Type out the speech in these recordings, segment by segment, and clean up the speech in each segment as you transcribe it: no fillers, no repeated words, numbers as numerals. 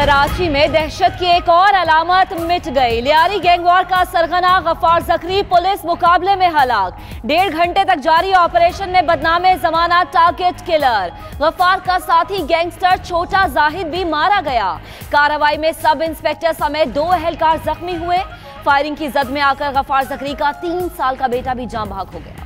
कराची में दहशत की एक और अलामत मिट गई। लियारी गैंगवार का सरगना गफ्फार जकरी पुलिस मुकाबले में हलाक। 1.5 घंटे तक जारी ऑपरेशन में बदनामे जमाना टारगेट किलर गफ्फार का साथी गैंगस्टर छोटा जाहिद भी मारा गया। कार्रवाई में सब इंस्पेक्टर समेत 2 एहलकार जख्मी हुए। फायरिंग की जद में आकर गफ्फार जकरी का 3 साल का बेटा भी जान भाग हो गया।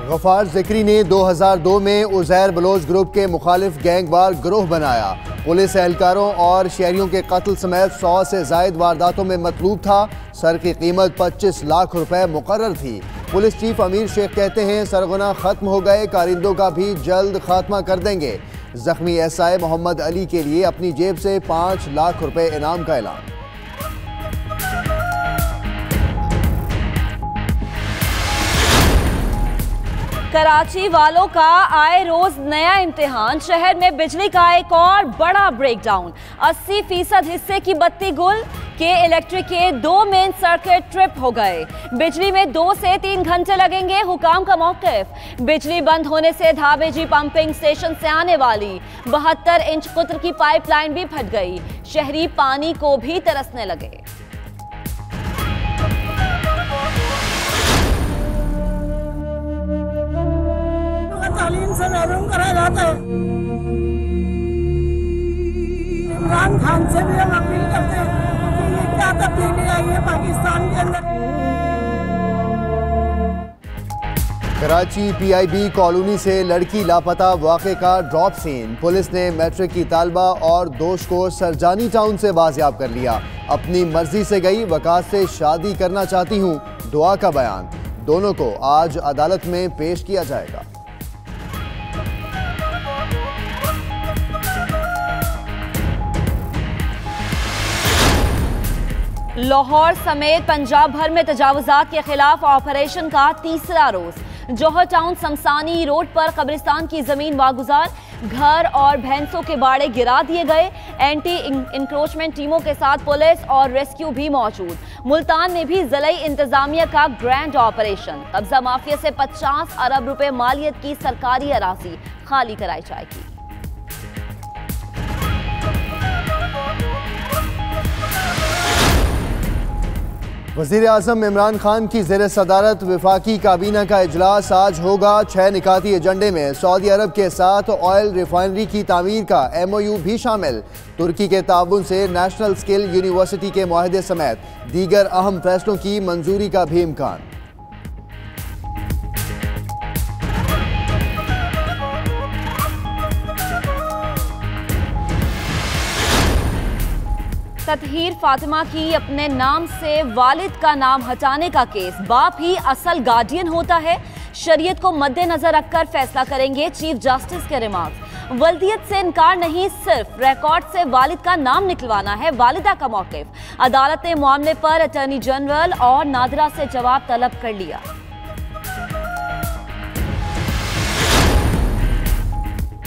गफ्फार ज़करी ने 2002 में उज़ैर बलोच ग्रुप के मुखालिफ गैंगवार गिरोह बनाया। पुलिस एहलकारों और शहरियों के कत्ल समेत 100 से ज़ायद वारदातों में मतलूब था। सर की कीमत 25 लाख रुपए मुकर्रर थी। पुलिस चीफ अमीर शेख कहते हैं सरगना खत्म हो गए, कारिंदों का भी जल्द खात्मा कर देंगे। जख्मी एसआई मोहम्मद अली के लिए अपनी जेब से 5 लाख रुपए इनाम का ऐलान। कराची वालों का आए रोज नया इम्तिहान। शहर में बिजली का एक और बड़ा ब्रेकडाउन। 80% हिस्से की बत्ती गुल के इलेक्ट्रिक के 2 मेन सर्किट ट्रिप हो गए। बिजली में 2 से 3 घंटे लगेंगे, हुकाम का मौकिफ। बिजली बंद होने से धाबेजी पंपिंग स्टेशन से आने वाली 72 इंच कुत्र की पाइपलाइन भी फट गई। शहरी पानी को भी तरसने लगे। तालीम से महरूम करा जाता है। इमरान खान से भी हम अपील करते हैं कि ये क्या तब्दीली आई है पाकिस्तान के अंदर। कराची पीआईबी कॉलोनी से लड़की लापता वाक़े का ड्रॉप सीन। पुलिस ने मैट्रिक की तालबा और दोष को सरजानी टाउन से बाजियाब कर लिया। अपनी मर्जी से गई, वकास से शादी करना चाहती हूँ, दुआ का बयान। दोनों को आज अदालत में पेश किया जाएगा। लाहौर समेत पंजाब भर में तजावुजात के खिलाफ ऑपरेशन का तीसरा रोज। जौहर टाउन शमसानी रोड पर कब्रिस्तान की जमीन वागुजार, घर और भैंसों के बाड़े गिरा दिए गए। एंटी इंक्रोचमेंट टीमों के साथ पुलिस और रेस्क्यू भी मौजूद। मुल्तान में भी ज़िला इंतजामिया का ग्रैंड ऑपरेशन। कब्जा माफिया से 50 अरब रुपए मालियत की सरकारी अराजी खाली कराई जाएगी। वज़ीर आज़म इमरान खान की ज़ेर सदारत वफाकी काबीना का इजलास आज होगा। 6 निकाती एजेंडे में सऊदी अरब के साथ ऑयल रिफाइनरी की तामीर का MOU भी शामिल। तुर्की के ताउन से नेशनल स्किल यूनिवर्सिटी के मुआहदे समेत दीगर अहम फैसलों की मंजूरी का भी इम्कान। ततहीर फातिमा की अपने नाम से वालिद का नाम हटाने का केस। बाप ही असल गार्डियन होता है, शरीयत को मद्देनजर रखकर फैसला करेंगे चीफ जस्टिस के रिमार्क। वल्दियत से इनकार नहीं, सिर्फ रिकॉर्ड से वालिद का नाम निकलवाना है वालिदा का मौकिफ। अदालत ने मामले पर अटॉर्नी जनरल और नादरा से जवाब तलब कर लिया।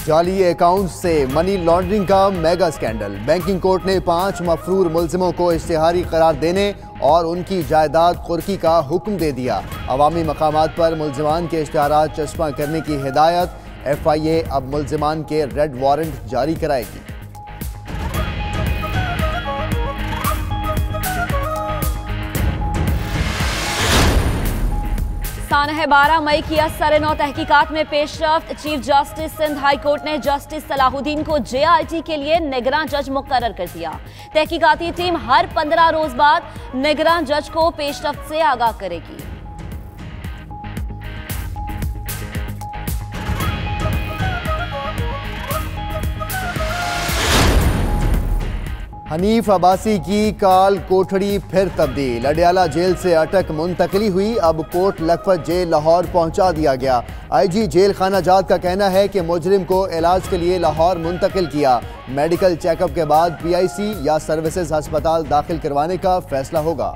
जाली अकाउंट से मनी लॉन्ड्रिंग का मेगा स्कैंडल। बैंकिंग कोर्ट ने 5 मफरूर मुल्जिमों को इश्तिहारी करार देने और उनकी जायदाद कुर्की का हुक्म दे दिया। अवामी मकामात पर मुल्जिमान के इश्तिहारात चस्पा करने की हिदायत। FIA अब मुल्जिमान के रेड वारंट जारी कराएगी। सानह 12 मई की सर-ए-नौ तहकीकात में पेशरफ्त। Chief justice Sindh high court ने जस्टिस सलाहुद्दीन को JIT के लिए निगरान जज मुकर्रर कर दिया। तहकीकाती टीम हर 15 रोज बाद निगरान जज को पेशरफ्त से आगाह करेगी। हनीफ अब्बासी की काल कोठड़ी फिर तब्दील। अडयाला जेल से अटक मुंतकली हुई, अब कोट लखपत जेल लाहौर पहुंचा दिया गया। IG जेल खाना जात का कहना है कि मुजरिम को इलाज के लिए लाहौर मुंतकिल किया। मेडिकल चेकअप के बाद PIC या सर्विसेज अस्पताल दाखिल करवाने का फैसला होगा।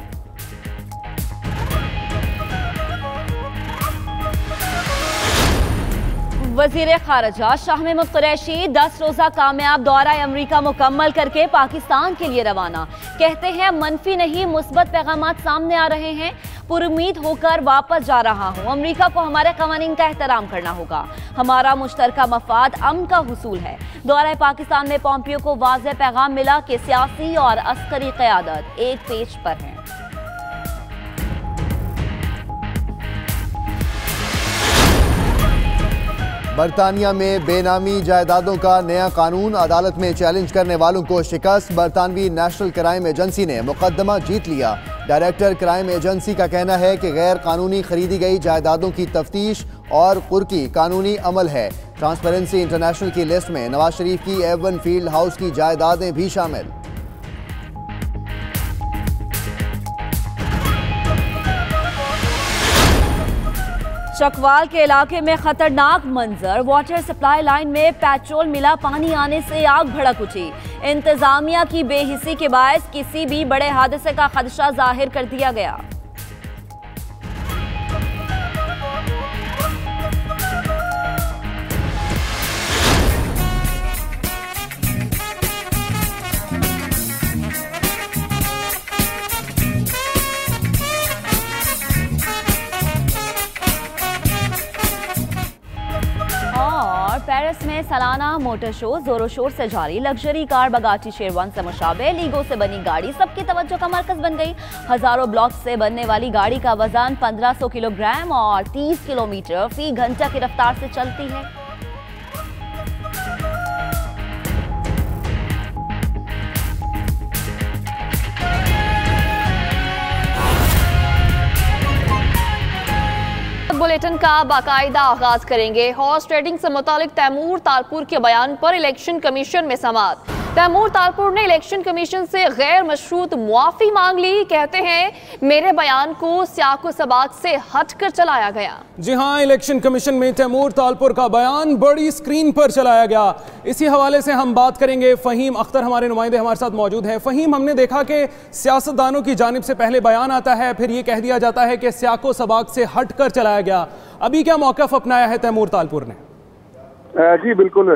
वज़ीर ख़ारिजा शाह महमूद कुरैशी 10 रोज़ा कामयाब दौरा अमरीका मुकम्मल करके पाकिस्तान के लिए रवाना। कहते हैं मनफी नहीं मुस्बत पैगामात सामने आ रहे हैं। पुरुम्मीद होकर वापस जा रहा हूं। अमेरिका को हमारे कवानीन का एहतराम करना होगा। हमारा मुश्तरका मफाद अमन का हुसूल है। दौरे पाकिस्तान में पोम्पियो को वाज़ेह पैगाम मिला कि सियासी और अस्करी क़यादत एक पेज पर है। बरतानिया में बेनामी जायदादों का नया कानून, अदालत में चैलेंज करने वालों को शिकस्त। बरतानवी नेशनल क्राइम एजेंसी ने मुकदमा जीत लिया। डायरेक्टर क्राइम एजेंसी का कहना है कि गैर कानूनी खरीदी गई जायदादों की तफ्तीश और कुर्की कानूनी अमल है। ट्रांसपेरेंसी इंटरनेशनल की लिस्ट में नवाज शरीफ की एवन फील्ड हाउस की जायदादें भी शामिल। चकवाल के इलाके में खतरनाक मंजर, वाटर सप्लाई लाइन में पेट्रोल मिला, पानी आने से आग भड़क उठी। इंतजामिया की बेहिसी के बायस किसी भी बड़े हादसे का खदशा जाहिर कर दिया गया। पेरिस में सालाना मोटर शो जोरों शोर से जारी। लग्जरी कार बगाटी शेरवान से मुशाबे लीगो से बनी गाड़ी सबकी तवज्जो का मरकज बन गई। हजारों ब्लॉक से बनने वाली गाड़ी का वजन 1500 किलोग्राम और 30 किलोमीटर फी घंटा की रफ्तार से चलती है। बुलेटिन का बाकायदा आगाज करेंगे। हॉर्स ट्रेडिंग से मुतालिक तैमूर तालपुर के बयान पर इलेक्शन कमीशन में समाअत। तैमूर तालपुर ने इलेक्शन कमीशन से गैर मशरूत मुआफी मांग ली। कहते हैं मेरे बयान को सियाको सबाक से हटकर चलाया गया। जी हां, इलेक्शन कमीशन में तैमूर तालपुर का बयान बड़ी स्क्रीन पर चलाया गया। इसी हवाले से हम बात करेंगे। फहीम अख्तर हमारे नुमाइंदे हमारे साथ मौजूद हैं। फहीम, हमने देखा कि सियासतदानों की जानिब से पहले बयान आता है, फिर ये कह दिया जाता है कि सियाको सबाक से हटकर चलाया गया। अभी क्या मौक़िफ़ अपनाया है तैमूर तालपुर ने? जी बिल्कुल,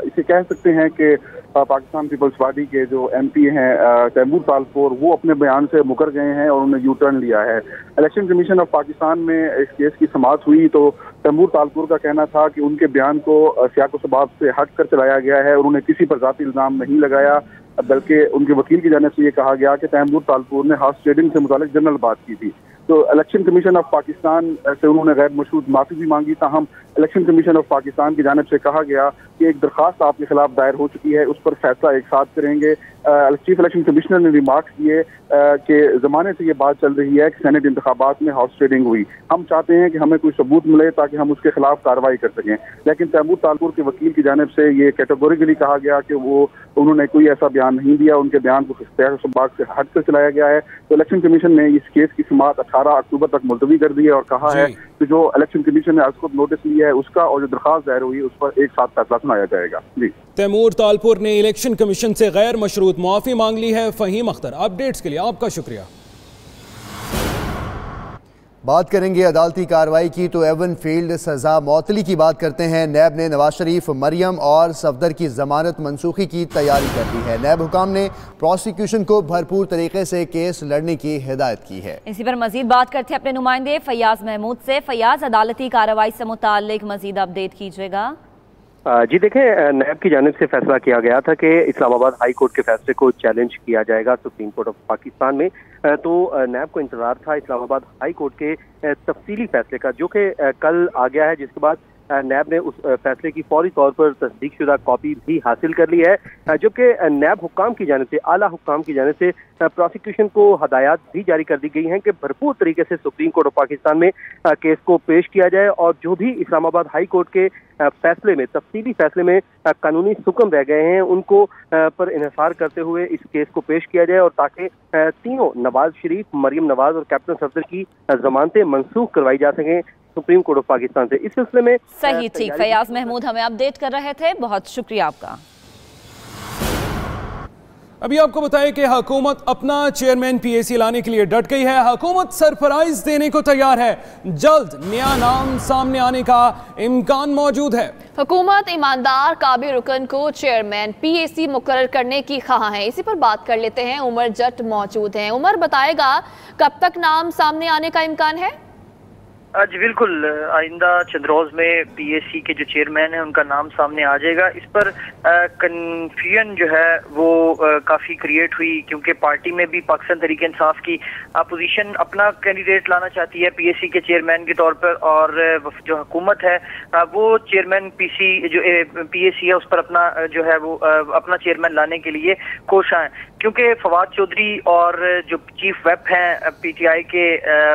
इसे कह सकते हैं कि पाकिस्तान पीपल्स पार्टी के जो एमपी हैं तैमूर तालपुर, वो अपने बयान से मुकर गए हैं और उन्होंने यू टर्न लिया है। इलेक्शन कमीशन ऑफ पाकिस्तान में इस केस की समाअत हुई तो तैमूर तालपुर का कहना था कि उनके बयान को सियाको सबाब से हट कर चलाया गया है और उन्हें किसी पर जाती इल्जाम नहीं लगाया, बल्कि उनके वकील की जानिब से ये कहा गया कि तैमूर तालपुर ने हॉर्स ट्रेडिंग से मुतालिक जनरल बात की थी। तो इलेक्शन कमीशन ऑफ पाकिस्तान से उन्होंने गैर मशरूत माफी भी मांगी। ताहम इलेक्शन कमीशन ऑफ पाकिस्तान की जानिब से कहा गया कि एक दरख्वास्त आपके खिलाफ दायर हो चुकी है, उस पर फैसला एक साथ करेंगे। चीफ इलेक्शन कमिश्नर ने रिमार्क्स किए कि ज़माने से ये बात चल रही है कि सेनेट इंतखाबात में हॉर्स ट्रेडिंग हुई। हम चाहते हैं कि हमें कोई सबूत मिले ताकि हम उसके खिलाफ कार्रवाई कर सकें। लेकिन तैमूर तालपुर के वकील की जानिब से ये कैटेगोरिकली कहा गया कि उन्होंने कोई ऐसा बयान नहीं दिया, उनके बयान को सियाको सबाब से हट कर चलाया गया है। तो इलेक्शन कमीशन ने इस केस की समाअत 18 अक्टूबर तक मुलतवी कर दी है और कहा है कि जो इलेक्शन कमीशन ने आज खुद नोटिस लिया है उसका और जो दरख्वास्त दायर हुई है उस पर एक साथ फैसला सुनाया जाएगा। जी, तैमूर तालपुर ने इलेक्शन कमीशन से गैर मशरूत मुआफी मांग ली है। फहीम अख्तर, अपडेट्स के लिए आपका शुक्रिया। बात करेंगे अदालती कार्रवाई की तो एवन फील्ड सजा मौतली की बात करते हैं। नैब ने नवाज शरीफ, मरियम और सफदर की जमानत मनसूखी की तैयारी कर दी है। नैब हुकाम ने प्रोसिक्यूशन को भरपूर तरीके से केस लड़ने की हिदायत की है। इसी पर मजीद बात करते हैं अपने नुमाइंदे फयाज महमूद से। फयाज, अदालती कार्रवाई से मुताल्लिक मजीद अपडेट कीजिएगा। जी देखें, नैब की जानिब से फैसला किया गया था कि इस्लामाबाद हाई कोर्ट के फैसले को चैलेंज किया जाएगा सुप्रीम कोर्ट ऑफ पाकिस्तान में। तो नैब को इंतजार था इस्लामाबाद हाई कोर्ट के तफसीली फैसले का, जो कि कल आ गया है, जिसके बाद नैब ने उस फैसले की फौरी तौर पर तस्दीकशुदा कॉपी भी हासिल कर ली है, जबकि नैब हुक्काम की जानिब से, आला हुक्काम की जानिब से प्रोसिक्यूशन को हदायत भी जारी कर दी गई हैं कि भरपूर तरीके से सुप्रीम कोर्ट ऑफ पाकिस्तान में केस को पेश किया जाए और जो भी इस्लामाबाद हाई कोर्ट के फैसले में, तफसीली फैसले में कानूनी हुक्म रह गए हैं उनको पर इन्हिसार करते हुए इस केस को पेश किया जाए और ताकि तीनों नवाज शरीफ, मरियम नवाज और कैप्टन सफदर की जमानतें मनसूख करवाई जा सकें सुप्रीम कोर्ट ऑफ पाकिस्तान से। इस सिलसिले में सही, ठीक, फयाज महमूद हमें अपडेट कर रहे थे, बहुत शुक्रिया आपका। अभी आपको बताएं कि हुकूमत अपना चेयरमैन पीएसी लाने के लिए डट गई है। हुकूमत सरप्राइज देने को तैयार है। जल्द नया नाम सामने आने का इम्कान मौजूद है। हुकूमत ईमानदार काबिल रुकन को चेयरमैन पीएसी मुकर्रर करने की ख्वाह है। इसी पर बात कर लेते हैं। उमर जट मौजूद हैं। उमर, बताएगा कब तक नाम सामने आने का इम्कान है? जी बिल्कुल, आइंदा चंद रोज में पीएसी के जो चेयरमैन है उनका नाम सामने आ जाएगा। इस पर कन्फ्यूजन जो है वो काफ़ी क्रिएट हुई, क्योंकि पार्टी में भी पाकिस्तान तहरीक इंसाफ की अपोजिशन अपना कैंडिडेट लाना चाहती है पीएसी के चेयरमैन के तौर पर, और जो हुकूमत है वो चेयरमैन पीएसी है उस पर अपना जो है वो अपना चेयरमैन लाने के लिए कोशां है। क्योंकि फवाद चौधरी और जो चीफ व्हिप हैं पीटीआई के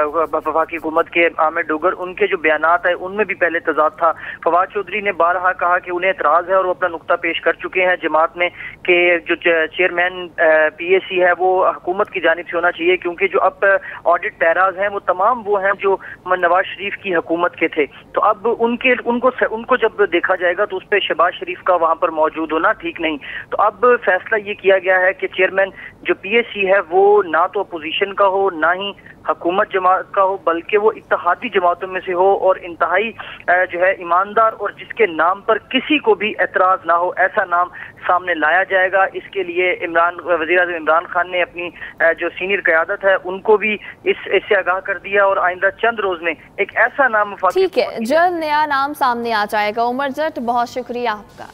वफाकी हुकूमत के आमिर डोगर, उनके जो बयानात है उनमें भी पहले तजाद था। फवाद चौधरी ने बारहा कहा कि उन्हें एतराज़ है और वो अपना नुक्ता पेश कर चुके हैं जमात में कि जो चेयरमैन पीएसी है वो हुकूमत की जानिब से होना चाहिए, क्योंकि जो अब ऑडिट पैराज हैं वो तमाम वो हैं जो नवाज शरीफ की हुकूमत के थे। तो अब उनको जब देखा जाएगा तो उस पर शहबाज शरीफ का वहां पर मौजूद होना ठीक नहीं। तो अब फैसला ये किया गया है कि चेयरमैन जो पीएसी है वो ना तो अपोजिशन का हो ना ही हुकूमत जमात का हो, बल्कि वो इत्तेहादी जमातों में से हो और इंतहाई जो है ईमानदार और जिसके नाम पर किसी को भी एतराज ना हो, ऐसा नाम सामने लाया जाएगा। इसके लिए वज़ीर-ए-आज़म इमरान खान ने अपनी जो सीनियर क़यादत है उनको भी इससे आगाह कर दिया और आइंदा चंद रोज में एक ऐसा नाम ठीक है, जल्द नया नाम सामने आ जाएगा। उमर जट, बहुत शुक्रिया आपका।